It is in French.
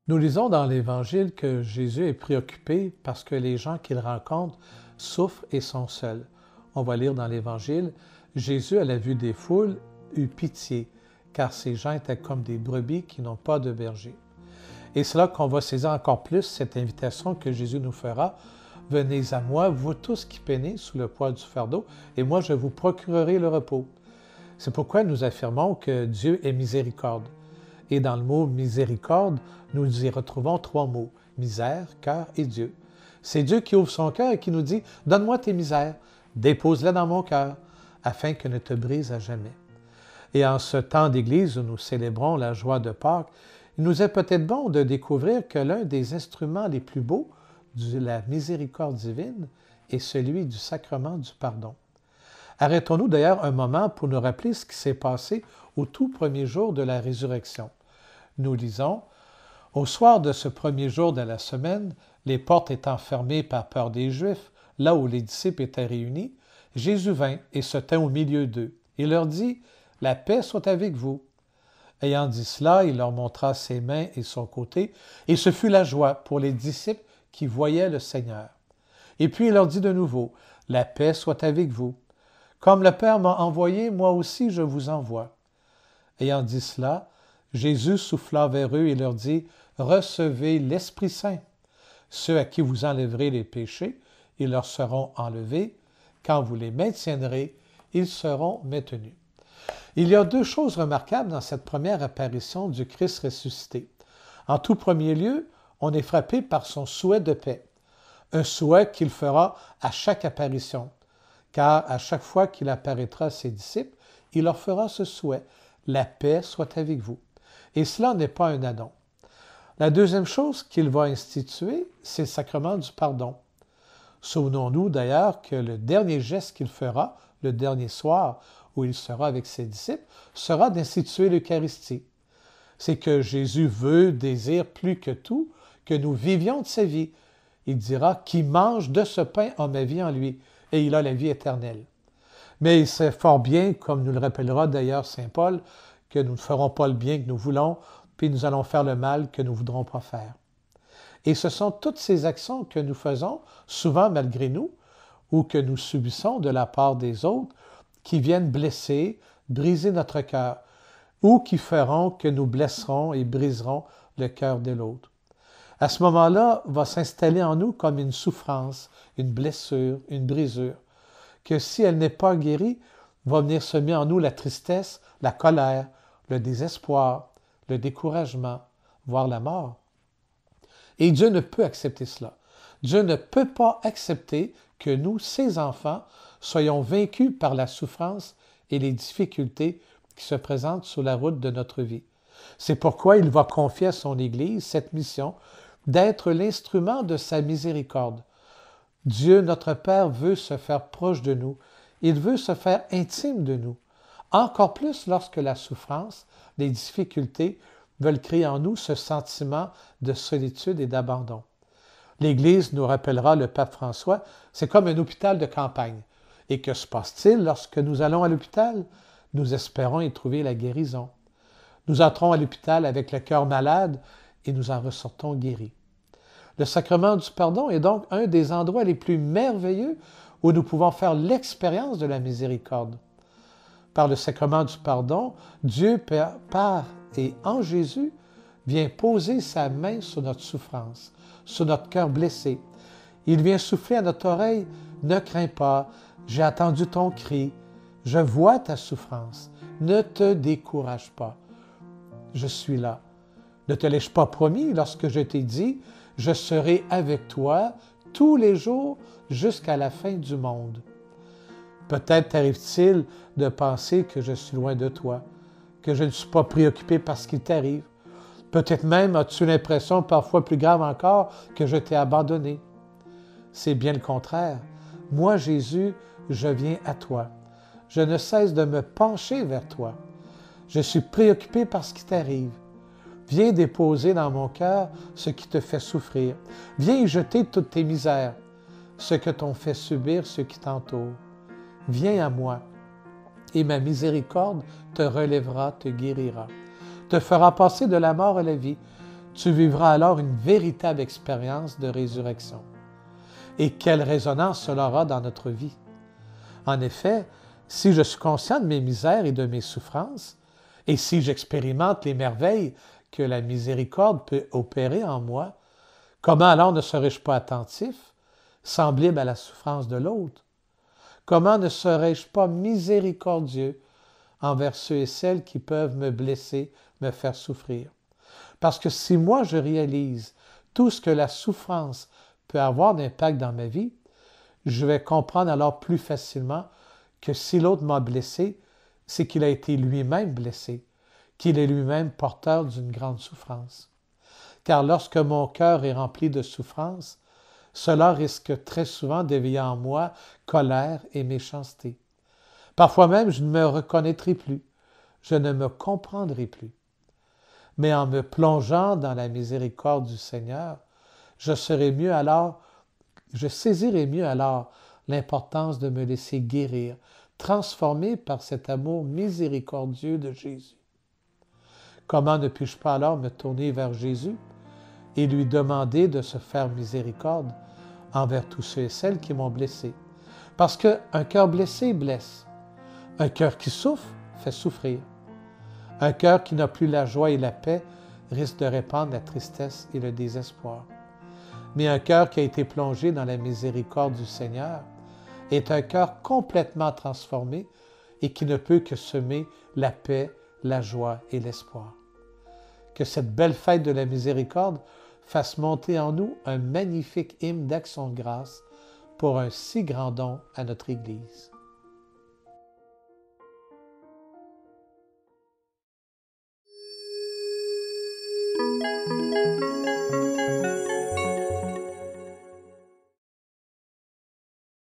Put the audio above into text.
Nous lisons dans l'Évangile que Jésus est préoccupé parce que les gens qu'il rencontre souffrent et sont seuls. On va lire dans l'Évangile, Jésus, à la vue des foules, eut pitié, car ces gens étaient comme des brebis qui n'ont pas de berger. Et c'est là qu'on va saisir encore plus cette invitation que Jésus nous fera. Venez à moi, vous tous qui peinez sous le poids du fardeau, et moi je vous procurerai le repos. C'est pourquoi nous affirmons que Dieu est miséricorde. Et dans le mot miséricorde, nous y retrouvons trois mots, misère, cœur et Dieu. C'est Dieu qui ouvre son cœur et qui nous dit « Donne-moi tes misères, dépose-les dans mon cœur, afin que ne te brise à jamais. » Et en ce temps d'Église où nous célébrons la joie de Pâques, il nous est peut-être bon de découvrir que l'un des instruments les plus beaux de la miséricorde divine est celui du sacrement du pardon. Arrêtons-nous d'ailleurs un moment pour nous rappeler ce qui s'est passé au tout premier jour de la résurrection. Nous lisons « Au soir de ce premier jour de la semaine, les portes étant fermées par peur des Juifs, là où les disciples étaient réunis, Jésus vint et se tint au milieu d'eux, et leur dit « La paix soit avec vous. » Ayant dit cela, il leur montra ses mains et son côté, et ce fut la joie pour les disciples qui voyaient le Seigneur. Et puis il leur dit de nouveau « La paix soit avec vous. Comme le Père m'a envoyé, moi aussi je vous envoie. » Ayant dit cela, Jésus souffla vers eux et leur dit « Recevez l'Esprit Saint. Ceux à qui vous enlèverez les péchés, ils leur seront enlevés. Quand vous les maintiendrez, ils seront maintenus. » Il y a deux choses remarquables dans cette première apparition du Christ ressuscité. En tout premier lieu, on est frappé par son souhait de paix, un souhait qu'il fera à chaque apparition, car à chaque fois qu'il apparaîtra à ses disciples, il leur fera ce souhait, « La paix soit avec vous ». Et cela n'est pas un addon. La deuxième chose qu'il va instituer, c'est le sacrement du pardon. Souvenons-nous d'ailleurs que le dernier geste qu'il fera, le dernier soir où il sera avec ses disciples, sera d'instituer l'Eucharistie. C'est que Jésus désire plus que tout que nous vivions de sa vie. Il dira « Qui mange de ce pain a ma vie en lui, et il a la vie éternelle. » Mais il sait fort bien, comme nous le rappellera d'ailleurs saint Paul, que nous ne ferons pas le bien que nous voulons, puis nous allons faire le mal que nous ne voudrons pas faire. Et ce sont toutes ces actions que nous faisons, souvent malgré nous, ou que nous subissons de la part des autres, qui viennent blesser, briser notre cœur, ou qui feront que nous blesserons et briserons le cœur de l'autre. À ce moment-là, va s'installer en nous comme une souffrance, une blessure, une brisure, que si elle n'est pas guérie, va venir semer en nous la tristesse, la colère, le désespoir, le découragement, voire la mort. Et Dieu ne peut accepter cela. Dieu ne peut pas accepter que nous, ses enfants, soyons vaincus par la souffrance et les difficultés qui se présentent sur la route de notre vie. C'est pourquoi il va confier à son Église cette mission d'être l'instrument de sa miséricorde. Dieu, notre Père, veut se faire proche de nous. Il veut se faire intime de nous. Encore plus lorsque la souffrance, les difficultés veulent créer en nous ce sentiment de solitude et d'abandon. L'Église nous rappellera le pape François, c'est comme un hôpital de campagne. Et que se passe-t-il lorsque nous allons à l'hôpital? Nous espérons y trouver la guérison. Nous entrons à l'hôpital avec le cœur malade et nous en ressortons guéris. Le sacrement du pardon est donc un des endroits les plus merveilleux où nous pouvons faire l'expérience de la miséricorde. Par le sacrement du pardon, Dieu, par et en Jésus, vient poser sa main sur notre souffrance, sur notre cœur blessé. Il vient souffler à notre oreille « Ne crains pas, j'ai attendu ton cri, je vois ta souffrance, ne te décourage pas, je suis là. Ne te l'ai-je pas promis lorsque je t'ai dit « Je serai avec toi tous les jours jusqu'à la fin du monde. » Peut-être t'arrive-t-il de penser que je suis loin de toi, que je ne suis pas préoccupé par ce qui t'arrive. Peut-être même as-tu l'impression, parfois plus grave encore, que je t'ai abandonné. C'est bien le contraire. Moi, Jésus, je viens à toi. Je ne cesse de me pencher vers toi. Je suis préoccupé par ce qui t'arrive. Viens déposer dans mon cœur ce qui te fait souffrir. Viens y jeter toutes tes misères, ce que t'ont fait subir ceux qui t'entourent. Viens à moi, et ma miséricorde te relèvera, te guérira, te fera passer de la mort à la vie. Tu vivras alors une véritable expérience de résurrection. Et quelle résonance cela aura dans notre vie. En effet, si je suis conscient de mes misères et de mes souffrances, et si j'expérimente les merveilles que la miséricorde peut opérer en moi, comment alors ne serais-je pas attentif, semblable à la souffrance de l'autre? Comment ne serais-je pas miséricordieux envers ceux et celles qui peuvent me blesser, me faire souffrir? Parce que si moi je réalise tout ce que la souffrance peut avoir d'impact dans ma vie, je vais comprendre alors plus facilement que si l'autre m'a blessé, c'est qu'il a été lui-même blessé, qu'il est lui-même porteur d'une grande souffrance. Car lorsque mon cœur est rempli de souffrance, cela risque très souvent d'éveiller en moi colère et méchanceté. Parfois même, je ne me reconnaîtrai plus, je ne me comprendrai plus. Mais en me plongeant dans la miséricorde du Seigneur, je saisirai mieux alors l'importance de me laisser guérir, transformé par cet amour miséricordieux de Jésus. Comment ne puis-je pas alors me tourner vers Jésus et lui demander de se faire miséricorde envers tous ceux et celles qui m'ont blessé? Parce qu'un cœur blessé blesse. Un cœur qui souffre fait souffrir. Un cœur qui n'a plus la joie et la paix risque de répandre la tristesse et le désespoir. Mais un cœur qui a été plongé dans la miséricorde du Seigneur est un cœur complètement transformé et qui ne peut que semer la paix, la joie et l'espoir. Que cette belle fête de la miséricorde fasse monter en nous un magnifique hymne d'action de grâce pour un si grand don à notre Église.